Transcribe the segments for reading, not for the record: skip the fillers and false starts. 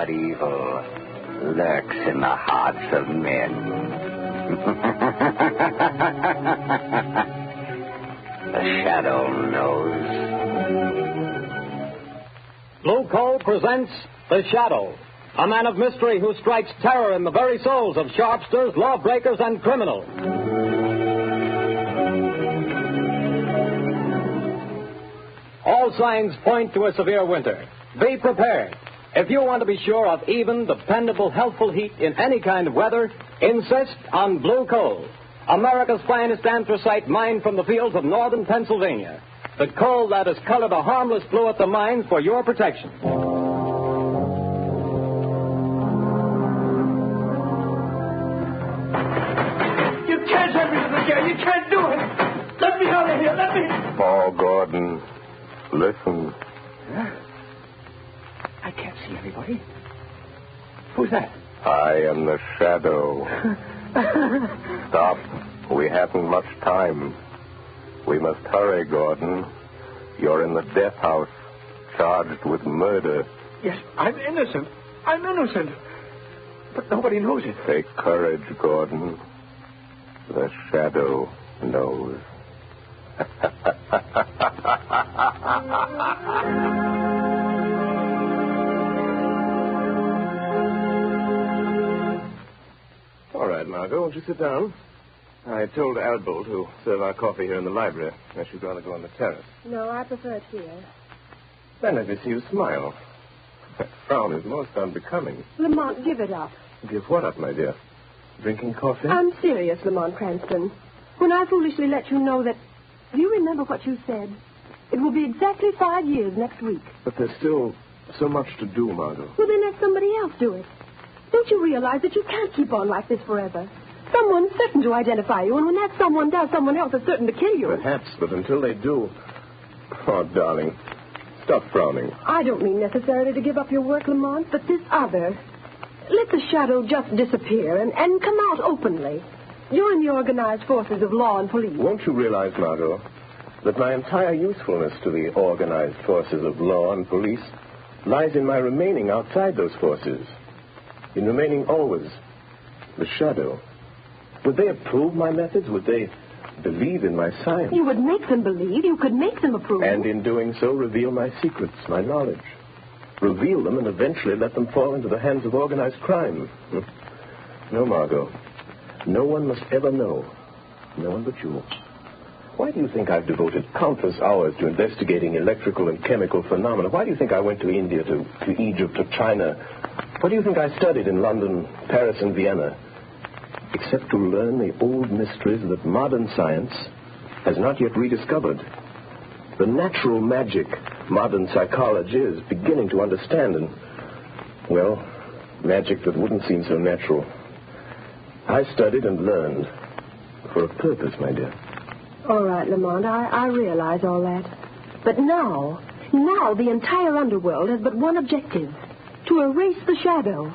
but evil lurks in the hearts of men. The shadow knows. Blue Coal presents The Shadow, a man of mystery who strikes terror in the very souls of sharpsters, lawbreakers, and criminals. All signs point to a severe winter. Be prepared. If you want to be sure of even, dependable, healthful heat in any kind of weather, insist on Blue Coal, America's finest anthracite mined from the fields of northern Pennsylvania. The coal that is colored a harmless blue at the mines for your protection. You can't have me to the jail. You can't do it. Let me out of here. Let me. Paul Gordon, listen. Huh? I can't see anybody. Who's that? I am the Shadow. Stop. We haven't much time. We must hurry, Gordon. You're in the death house, charged with murder. Yes, I'm innocent. I'm innocent. But nobody knows it. Take courage, Gordon. The Shadow knows. All right, Margot, won't you sit down? I told Albert to serve our coffee here in the library, unless you'd rather go on the terrace. No, I prefer it here. Then let me see you smile. That frown is most unbecoming. Lamont, give it up. Give what up, my dear? Drinking coffee? I'm serious, Lamont Cranston. When I foolishly let you know that... Do you remember what you said? It will be exactly 5 years next week. But there's still so much to do, Margot. Well, then let somebody else do it. Don't you realize that you can't keep on like this forever? Someone's certain to identify you, and when that someone does, someone else is certain to kill you. Perhaps, but until they do... Oh, darling, stop frowning. I don't mean necessarily to give up your work, Lamont, but this other. Let the Shadow just disappear and come out openly. Join the organized forces of law and police. Won't you realize, Margot, that my entire usefulness to the organized forces of law and police lies in my remaining outside those forces, in remaining always the Shadow? Would they approve my methods? Would they believe in my science? You would make them believe. You could make them approve. And in doing so, reveal my secrets, my knowledge. Reveal them and eventually let them fall into the hands of organized crime. No, Margot. No one must ever know. No one but you. Why do you think I've devoted countless hours to investigating electrical and chemical phenomena? Why do you think I went to India, to Egypt, to China? What do you think I studied in London, Paris, and Vienna? Except to learn the old mysteries that modern science has not yet rediscovered. The natural magic modern psychology is beginning to understand, and, well, magic that wouldn't seem so natural. I studied and learned for a purpose, my dear. All right, Lamont, I realize all that. But now the entire underworld has but one objective, to erase the Shadow.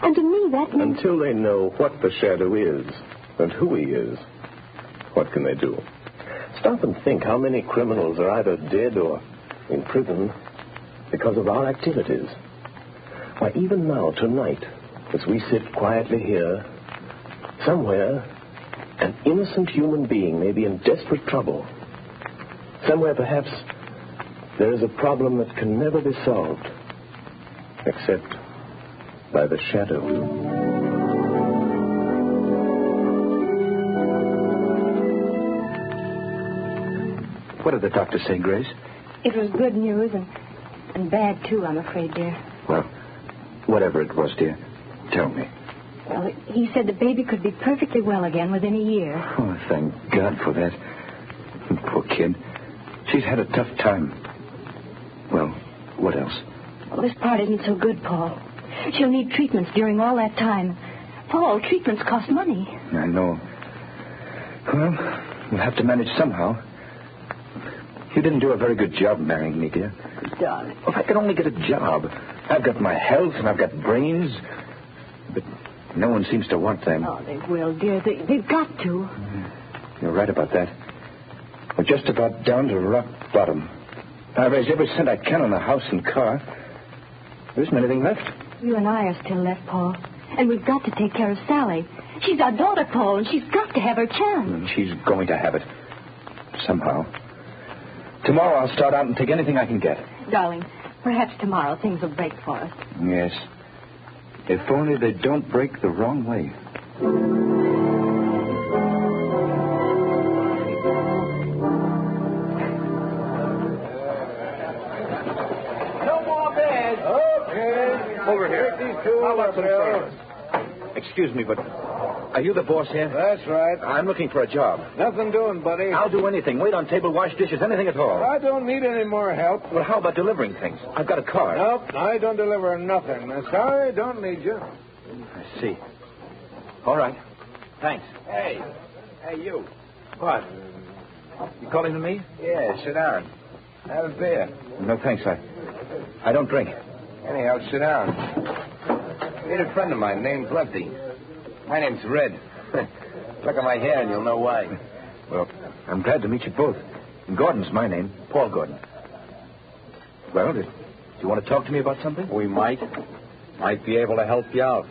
And to me, that means... Until they know what the Shadow is and who he is, what can they do? Stop and think how many criminals are either dead or in prison because of our activities. Why, even now, tonight, as we sit quietly here, somewhere, an innocent human being may be in desperate trouble. Somewhere, perhaps, there is a problem that can never be solved, except by the Shadow. What did the doctor say, Grace? It was good news and bad, too, I'm afraid, dear. Well, whatever it was, dear, tell me. Well, he said the baby could be perfectly well again within a year. Oh, thank God for that. Poor kid. She's had a tough time. Well, what else? Well, this part isn't so good, Paul. She'll need treatments during all that time. Paul, treatments cost money. I know. Well, we'll have to manage somehow. You didn't do a very good job marrying me, dear. Darling. If I could only get a job. I've got my health and I've got brains. But no one seems to want them. Oh, they will, dear. They've got to. You're right about that. We're just about down to rock bottom. I raised every cent I can on the house and car. There isn't anything left. You and I are still left, Paul. And we've got to take care of Sally. She's our daughter, Paul, and she's got to have her chance. She's going to have it. Somehow. Tomorrow I'll start out and take anything I can get. Darling, perhaps tomorrow things will break for us. Yes. If only they don't break the wrong way. No more beds. Okay. Over here. Take these two. How about some Bill? chairs? Excuse me, but are you the boss here? That's right. I'm looking for a job. Nothing doing, buddy. I'll do anything. Wait on table, wash dishes, anything at all. I don't need any more help. Well, how about delivering things? I've got a car. Nope, I don't deliver nothing. Sorry, don't need you. I see. All right. Thanks. Hey, you. What? You calling to me? Yeah, sit down. Have a beer. No, thanks. I don't drink. Anyhow, sit down. Meet a friend of mine named Lefty. My name's Red. Look at my hair and you'll know why. Well, I'm glad to meet you both. Gordon's my name, Paul Gordon. Well, do you want to talk to me about something? We might be able to help you out.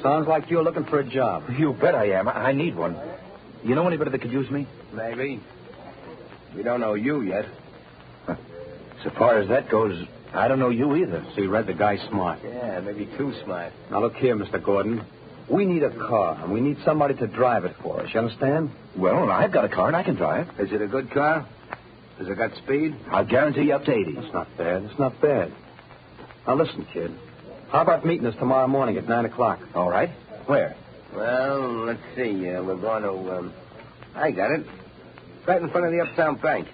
Sounds like you're looking for a job. You bet I am. I need one. You know anybody that could use me? Maybe. We don't know you yet. So far as that goes, I don't know you either. See, Red, the guy's smart. Yeah, maybe too smart. Now, look here, Mr. Gordon. We need a car, and we need somebody to drive it for us. You understand? Well, I've got a car and I can drive. Is it a good car? Has it got speed? I'll guarantee you up to 80. It's not bad. It's not bad. Now, listen, kid. How about meeting us tomorrow morning at 9 o'clock? All right. Where? Well, let's see. We're going to, I got it. Right in front of the Uptown Bank.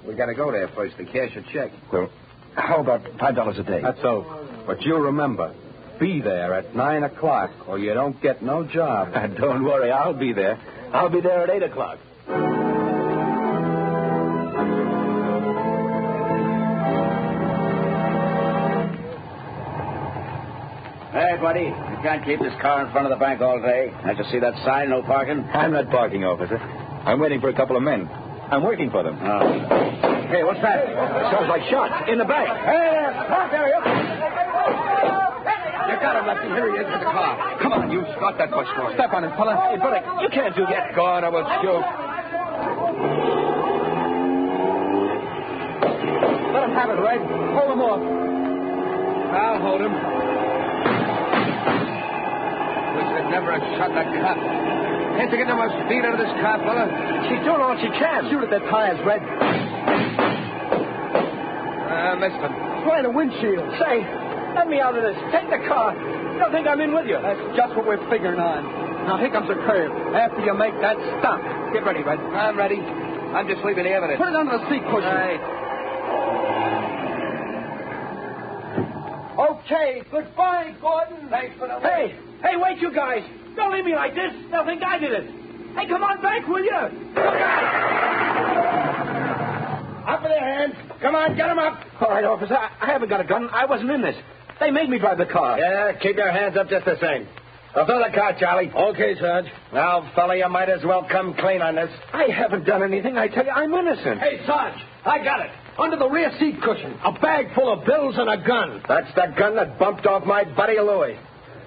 We got to go there first to cash a check. Well, how about $5 a day? That's so. But you remember, be there at 9 o'clock or you don't get no job. Don't worry, I'll be there. I'll be there at 8 o'clock. Hey, buddy, you can't keep this car in front of the bank all day. I just see that sign, no parking. I'm not parking, officer. I'm waiting for a couple of men. I'm working for them. Oh. Hey, what's that? Sounds like shots in the bank. Hey there! Stop there, you! You got him, Lefty. Here he is with the car. Come on, you start that bus for us. Step on him, fella. Hey, brother, you can't do that. Go on, I will shoot. Let him have it, Red. Hold him off. I'll hold him. Wish I'd never have shot that cop. Can't you get no more speed out of this car, fella? She's doing all she can. Shoot at that tires, Red. Missed him. Try the windshield. Say, let me out of this. Take the car. You don't think I'm in with you? That's just what we're figuring on. Now, here comes the curve. After you make that stop. Get ready, Red. I'm ready. I'm just leaving the evidence. Put it under the seat cushion. Right. Okay, goodbye, Gordon. Thanks for the... Hey, wait, you guys. Don't leave me like this. They'll think I did it. Hey, come on back, will you? Up with their hands. Come on, get them up. All right, officer. I haven't got a gun. I wasn't in this. They made me drive the car. Yeah, keep your hands up just the same. Now, fill the car, Charlie. Okay, Sarge. Now, fella, you might as well come clean on this. I haven't done anything. I tell you, I'm innocent. Hey, Sarge, I got it. Under the rear seat cushion. A bag full of bills and a gun. That's the gun that bumped off my buddy Louis.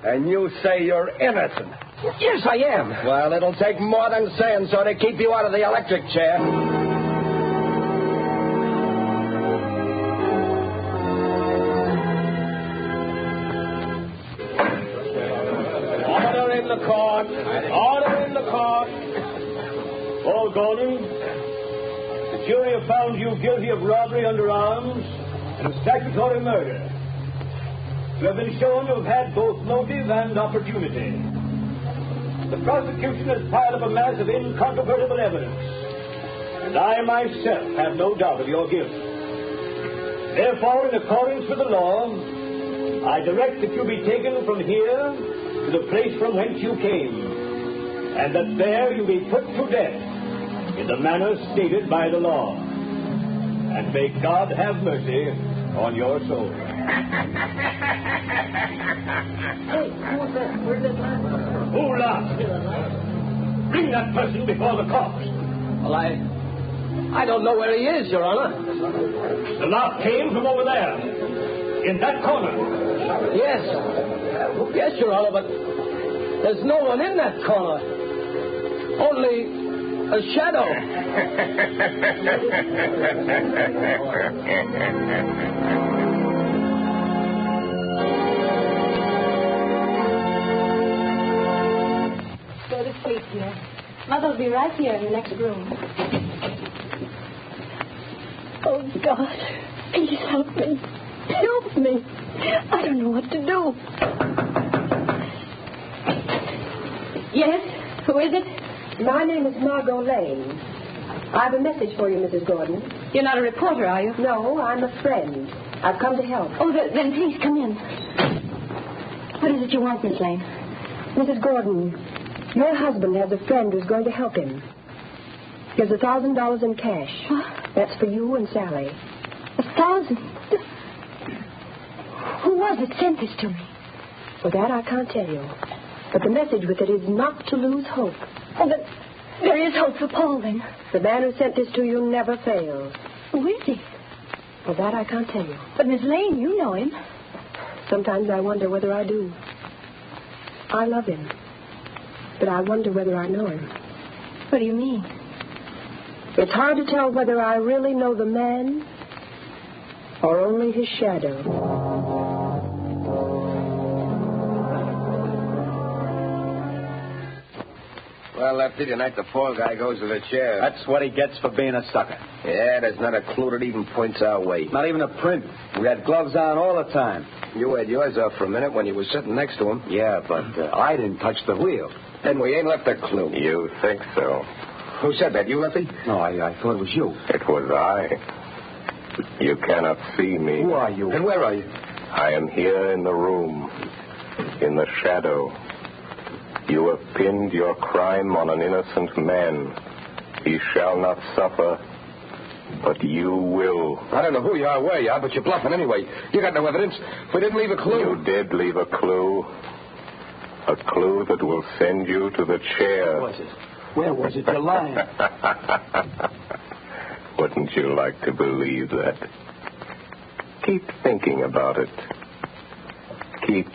And you say you're innocent. Yes, I am. Well, it'll take more than saying so to keep you out of the electric chair. Order in the court. Order in the court. Paul Gordon, the jury have found you guilty of robbery under arms and of statutory murder. You have been shown to have had both motive and opportunity. The prosecution has piled up a mass of incontrovertible evidence, and I myself have no doubt of your guilt. Therefore, in accordance with the law, I direct that you be taken from here to the place from whence you came, and that there you be put to death in the manner stated by the law. And may God have mercy on your soul. Who laughed? Bring that person before the cops. Well, I don't know where he is, Your Honor. The laugh came from over there, in that corner. Yes. Yes, Your Honor, but there's no one in that corner. Only a shadow. Go to sleep, dear. Mother'll be right here in the next room. Oh, God. Please help me. Help me. I don't know what to do. Yes? Who is it? My name is Margot Lane. I have a message for you, Mrs. Gordon. You're not a reporter, are you? No, I'm a friend. I've come to help. Oh, then please come in. What is it you want, Miss Lane? Mrs. Gordon, your husband has a friend who's going to help him. Here's $1,000 in cash. What? That's for you and Sally. 1,000? Who was it sent this to me? Well, that I can't tell you. But the message with it is not to lose hope. Oh, but there is hope for Paul, then. The man who sent this to you never fails. Who is he? Well, that I can't tell you. But, Miss Lane, you know him. Sometimes I wonder whether I do. I love him. But I wonder whether I know him. What do you mean? It's hard to tell whether I really know the man or only his shadow. Well, Lefty, tonight the Paul guy goes to the chair. That's what he gets for being a sucker. Yeah, there's not a clue that even points our way. Not even a print. We had gloves on all the time. You had yours off for a minute when you were sitting next to him. Yeah, but I didn't touch the wheel. And we ain't left a clue. You think so? Who said that? You, Lefty? No, I thought it was you. It was I. You cannot see me. Who are you? And where are you? I am here in the room, in the shadow. You have pinned your crime on an innocent man. He shall not suffer, but you will. I don't know who you are, where you are, but you're bluffing anyway. You got no evidence. We didn't leave a clue. You did leave a clue. A clue that will send you to the chair. Where was it? Where was it? You're lying. Wouldn't you like to believe that? Keep thinking about it. Keep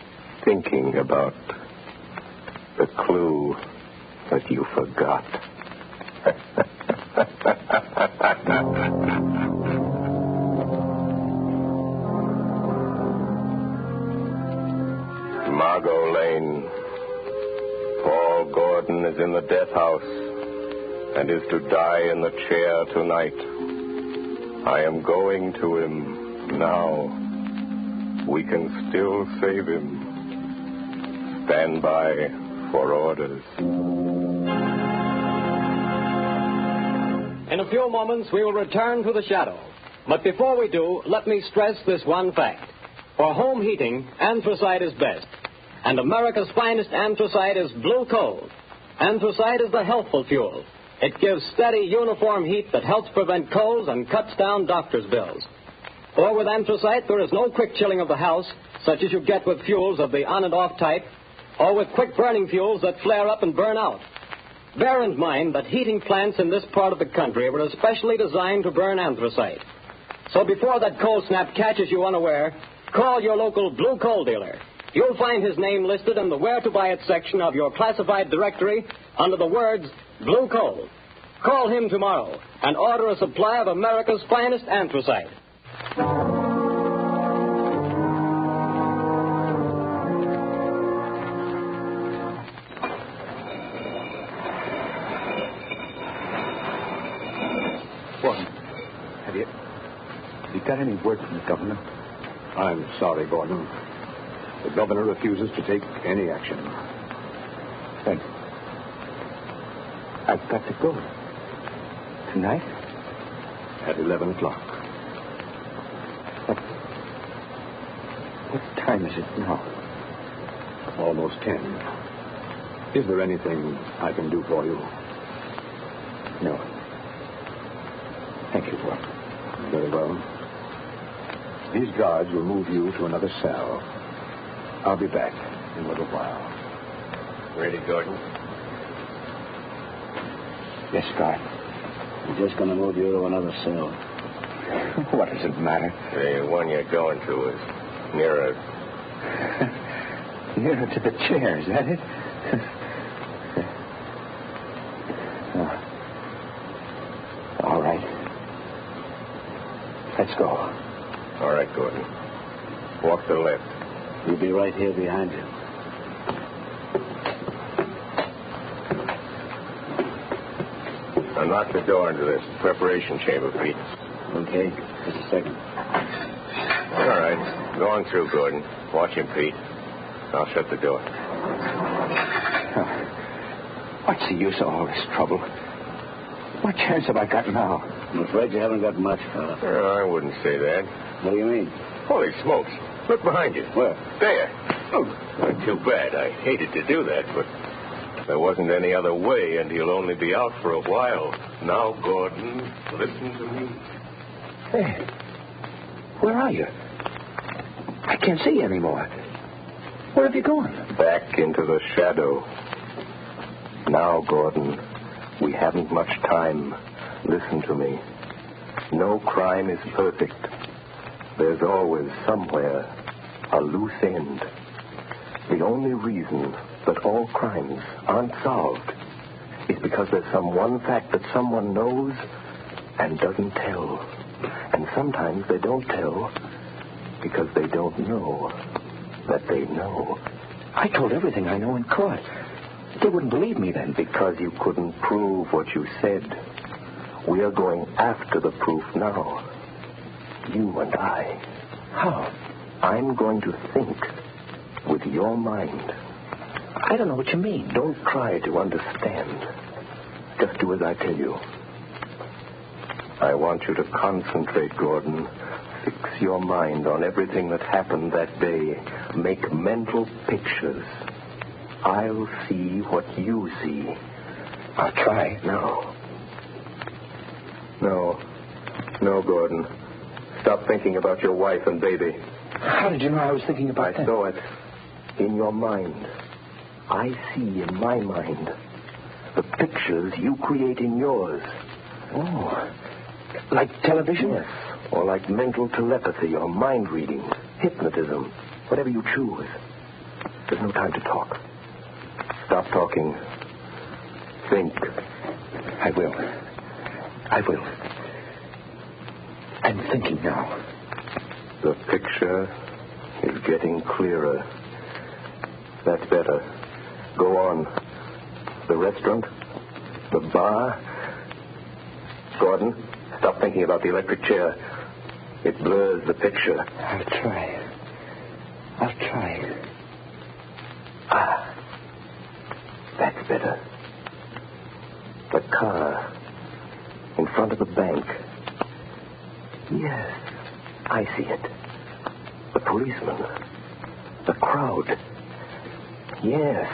thinking about the clue that you forgot. Margot Lane. Paul Gordon is in the death house and is to die in the chair tonight. I am going to him now. We can still save him. Stand by for orders. In a few moments, we will return to the shadow. But before we do, let me stress this one fact. For home heating, anthracite is best. And America's finest anthracite is blue coal. Anthracite is the healthful fuel. It gives steady, uniform heat that helps prevent colds and cuts down doctor's bills. For with anthracite, there is no quick chilling of the house, such as you get with fuels of the on and off type, or with quick-burning fuels that flare up and burn out. Bear in mind that heating plants in this part of the country were especially designed to burn anthracite. So before that cold snap catches you unaware, call your local blue coal dealer. You'll find his name listed in the Where to Buy It section of your classified directory under the words Blue Coal. Call him tomorrow and order a supply of America's finest anthracite. Gordon, have you got any word from the governor? I'm sorry, Gordon. The governor refuses to take any action. Then I've got to go. Tonight? At 11 o'clock. What time is it now? Almost 10. Is there anything I can do for you? No. Thank you, Gordon. Very well. These guards will move you to another cell. I'll be back in a little while. Ready, Gordon? Yes, guard. We're just going to move you to another cell. What does it matter? The one you're going to is nearer Nearer to the chair, is that it? All right. Let's go. All right, Gordon. Walk to the left. We'll be right here behind you. Now knock the door into this preparation chamber, Pete. Okay. Just a second. All right. Go on through, Gordon. Watch him, Pete. I'll shut the door. What's the use of all this trouble? What chance have I got now? I'm afraid you haven't got much, fella. I wouldn't say that. What do you mean? Holy smokes. Look behind you. Where? There. Oh, too bad. I hated to do that, but there wasn't any other way, and he'll only be out for a while. Now, Gordon, listen to me. Hey, where are you? I can't see you anymore. Where have you gone? Back into the shadow. Now, Gordon, we haven't much time. Listen to me. No crime is perfect. There's always somewhere a loose end. The only reason that all crimes aren't solved is because there's some one fact that someone knows and doesn't tell. And sometimes they don't tell because they don't know that they know. I told everything I know in court. They wouldn't believe me then. Because you couldn't prove what you said. We are going after the proof now. You and I. How? I'm going to think with your mind. I don't know what you mean. Don't try to understand. Just do as I tell you. I want you to concentrate, Gordon. Fix your mind on everything that happened that day. Make mental pictures. I'll see what you see. I'll try. No, Gordon. Stop thinking about your wife and baby. How did you know I was thinking about that? I saw it in your mind. I see in my mind the pictures you create in yours. Oh, like television? Yes, or like mental telepathy or mind reading, hypnotism, whatever you choose. There's no time to talk. Stop talking. Think. I will. I'm thinking now. The picture is getting clearer. That's better. Go on. The restaurant? The bar? Gordon, stop thinking about the electric chair. It blurs the picture. I'll try. That's better. The car in front of the bank. Yes, I see it. The policeman. The crowd. Yes.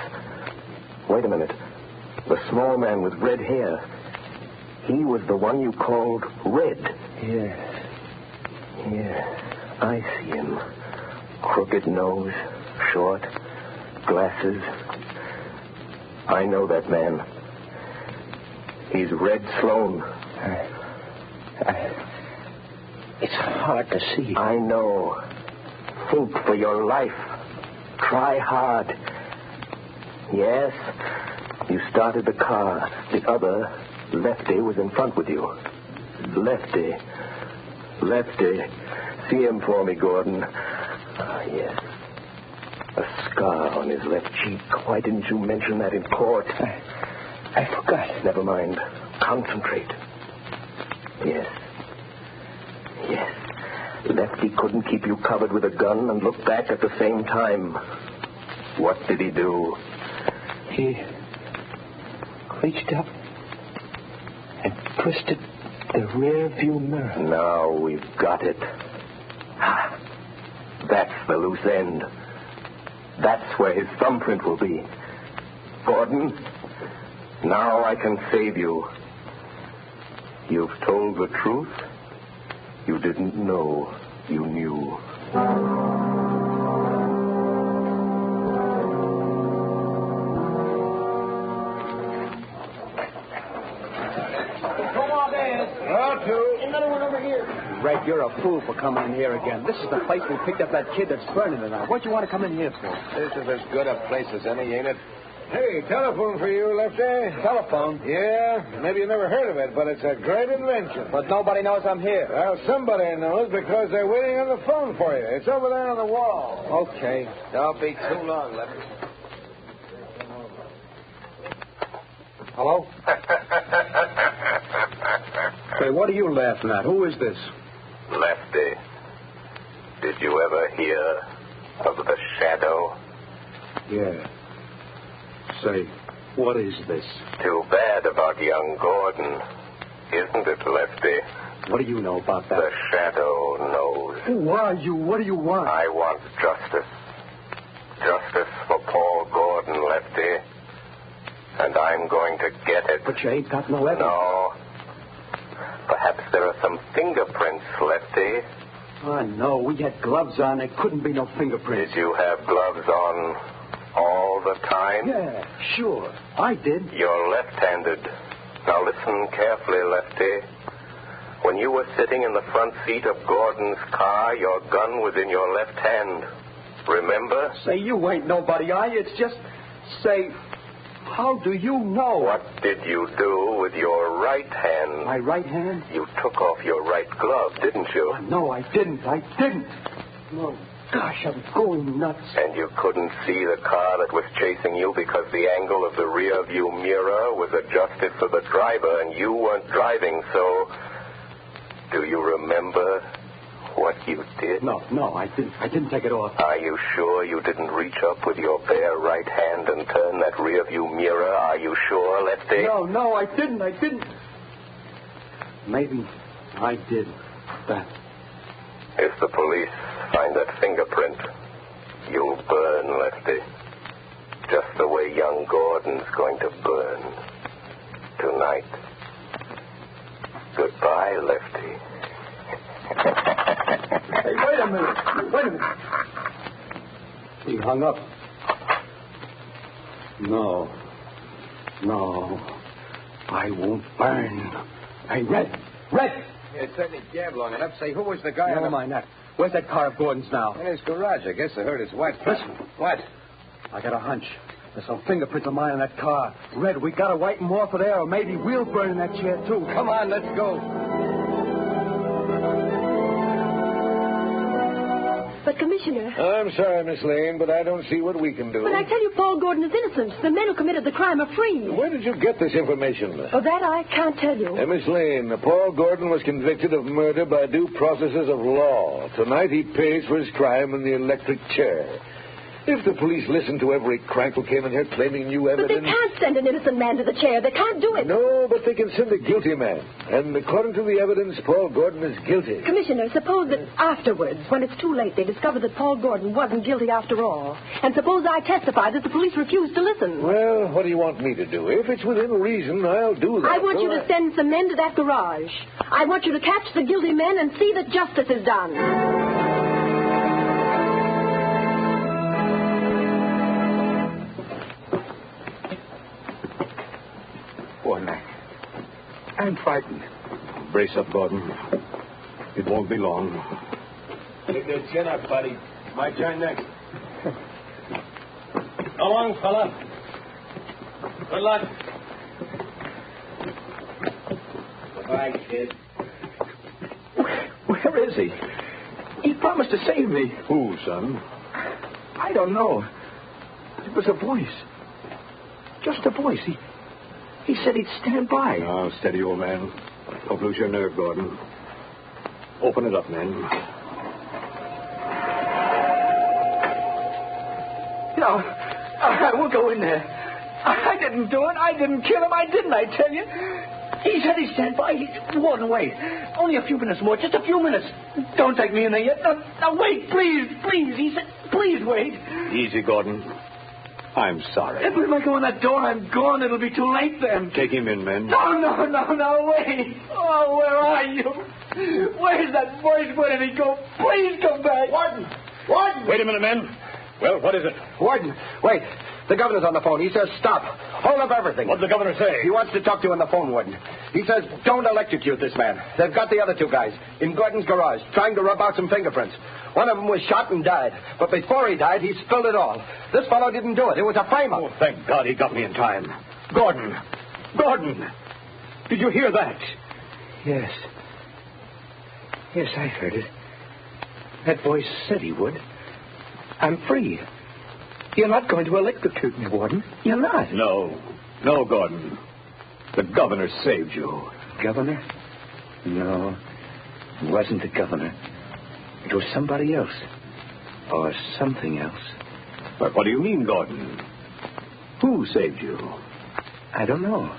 Wait a minute. The small man with red hair. He was the one you called Red. Yes. I see him. Crooked nose, short, glasses. I know that man. He's Red Sloan. It's hard to see. I know. Think for your life. Try hard. Yes, you started the car. The other, Lefty, was in front with you. Lefty. See him for me, Gordon. Yes. A scar on his left cheek. Why didn't you mention that in court? I forgot. Never mind. Concentrate. Yes. Lefty couldn't keep you covered with a gun and look back at the same time. What did he do? He reached up and twisted the rear view mirror. Now we've got it. That's the loose end. That's where his thumbprint will be. Gordon, now I can save you. You've told the truth. You didn't know you knew. Another one over here. Red, you're a fool for coming in here again. This is the place we picked up that kid that's burning tonight. What'd you want to come in here for? This is as good a place as any, ain't it? Hey, telephone for you, Lefty. Telephone? Yeah, maybe you never heard of it, but it's a great invention. But nobody knows I'm here. Well, somebody knows because they're waiting on the phone for you. It's over there on the wall. Okay. Don't be too long, Lefty. Hello? Hey, what are you laughing at? Who is this? Lefty, did you ever hear of the shadow? Yeah. Say, what is this? Too bad about young Gordon, isn't it, Lefty? What do you know about that? The shadow knows. Who are you? What do you want? I want justice. Justice for Paul Gordon, Lefty. And I'm going to get it. But you ain't got no evidence. No. Perhaps there are some fingerprints, Lefty. Oh, no. We had gloves on. There couldn't be no fingerprints. Did you have gloves on all the time? Yeah, sure. I did. You're left-handed. Now listen carefully, Lefty. When you were sitting in the front seat of Gordon's car, your gun was in your left hand. Remember? Say, you ain't nobody, are you? It's just... Say... How do you know? What did you do with your right hand? My right hand? You took off your right glove, didn't you? No, I didn't. No. Gosh, I'm going nuts. And you couldn't see the car that was chasing you because the angle of the rear view mirror was adjusted for the driver and you weren't driving, so... Do you remember what you did? No, I didn't take it off. Are you sure you didn't reach up with your bare right hand and turn that rear view mirror? Are you sure, Lefty? No, I didn't. Maybe I did that. If the police find that fingerprint, you'll burn, Lefty. Just the way young Gordon's going to burn tonight. Goodbye, Lefty. Hey, wait a minute. He hung up. No, I won't burn. Hey, Red! It certainly jabbed long enough. Say, who was the guy? Never mind that. Where's that car of Gordon's now? In his garage. I guess I heard his wife. Listen. What? I got a hunch. There's some fingerprints of mine in that car. Red, we gotta wipe them off of there, or maybe we'll burn in that chair, too. Come on, let's go. But, Commissioner... I'm sorry, Miss Lane, but I don't see what we can do. But I tell you, Paul Gordon is innocent. The men who committed the crime are free. Where did you get this information? Oh, that I can't tell you. Miss Lane, Paul Gordon was convicted of murder by due processes of law. Tonight he pays for his crime in the electric chair. If the police listen to every crank who came in here claiming new evidence... But they can't send an innocent man to the chair. They can't do it. No, but they can send a guilty man. And according to the evidence, Paul Gordon is guilty. Commissioner, suppose that afterwards, when it's too late, they discover that Paul Gordon wasn't guilty after all. And suppose I testify that the police refused to listen. Well, what do you want me to do? If it's within reason, I'll do that. I want you to send some men to that garage. I want you to catch the guilty men and see that justice is done. Poor Mac. I'm frightened. Brace up, Gordon. It won't be long. Take your chin up, buddy. My turn next. So long, fella. Good luck. Goodbye, kid. Where is he? He promised to save me. Who, son? I don't know. It was a voice. Just a voice. He said he'd stand by. Now, steady, old man. Don't lose your nerve, Gordon. Open it up, men. No, I won't go in there. I didn't do it. I didn't kill him. I didn't, I tell you. He said he'd stand by. Warden, wait. Only a few minutes more. Just a few minutes. Don't take me in there yet. No, wait, please. He said, please wait. Easy, Gordon. I'm sorry. If I go in that door, I'm gone. It'll be too late then. Take him in, men. No, wait. Oh, where are you? Where's that voice? Where did he go? Please come back. Warden! Wait a minute, men. Well, what is it? Warden, wait. The governor's on the phone. He says stop. Hold up everything. What'd the governor say? He wants to talk to you on the phone, Warden. He says don't electrocute this man. They've got the other two guys in Gordon's garage trying to rub out some fingerprints. One of them was shot and died. But before he died, he spilled it all. This fellow didn't do it. It was a frame-up. Oh, thank God he got me in time. Gordon! Gordon! Did you hear that? Yes. Yes, I heard it. That voice said he would. I'm free. You're not going to electrocute me, Warden. You're not. No, Gordon. The governor saved you. Governor? No, it wasn't the governor. It was somebody else. Or something else. But what do you mean, Gordon? Who saved you? I don't know.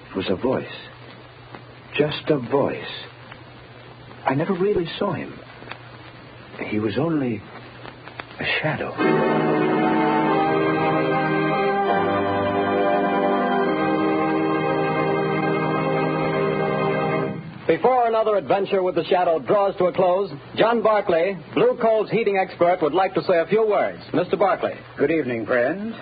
It was a voice. Just a voice. I never really saw him. He was only a shadow. Before another adventure with the Shadow draws to a close, John Barclay, Blue Coal's heating expert, would like to say a few words. Mr. Barclay. Good evening, friends.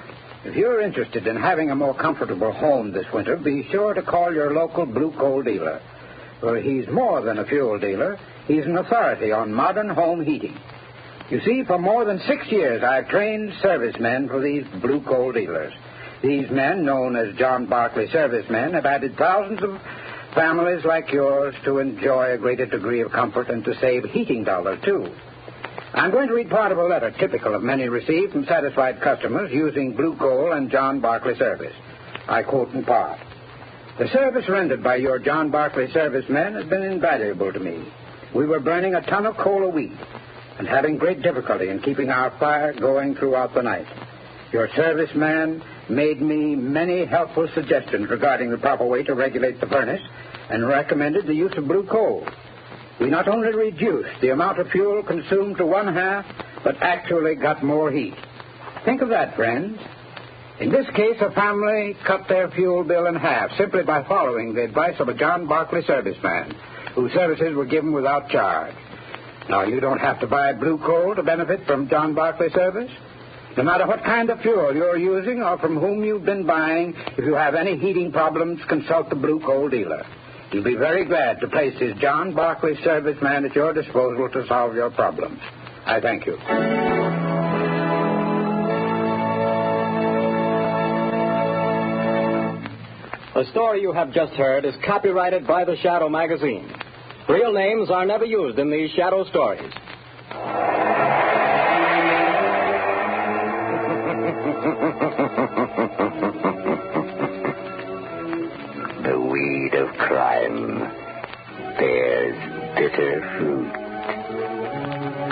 If you're interested in having a more comfortable home this winter, be sure to call your local Blue Coal dealer. For he's more than a fuel dealer. He's an authority on modern home heating. You see, for more than 6 years, I've trained servicemen for these Blue Coal dealers. These men, known as John Barclay servicemen, have added thousands of families like yours to enjoy a greater degree of comfort and to save heating dollars, too. I'm going to read part of a letter typical of many received from satisfied customers using Blue Coal and John Barclay service. I quote in part. The service rendered by your John Barclay servicemen has been invaluable to me. We were burning a ton of coal a week and having great difficulty in keeping our fire going throughout the night. Your serviceman made me many helpful suggestions regarding the proper way to regulate the furnace and recommended the use of Blue Coal. We not only reduced the amount of fuel consumed to 1/2, but actually got more heat. Think of that, friends. In this case, a family cut their fuel bill in half simply by following the advice of a John Barclay serviceman, whose services were given without charge. Now, you don't have to buy Blue Coal to benefit from John Barclay service. No matter what kind of fuel you're using or from whom you've been buying, if you have any heating problems, consult the Blue Coal dealer. He'll be very glad to place his John Barclay serviceman at your disposal to solve your problems. I thank you. The story you have just heard is copyrighted by the Shadow magazine. Real names are never used in these Shadow stories. The weed of crime bears bitter fruit.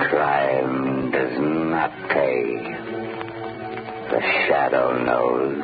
Crime does not pay. The Shadow knows.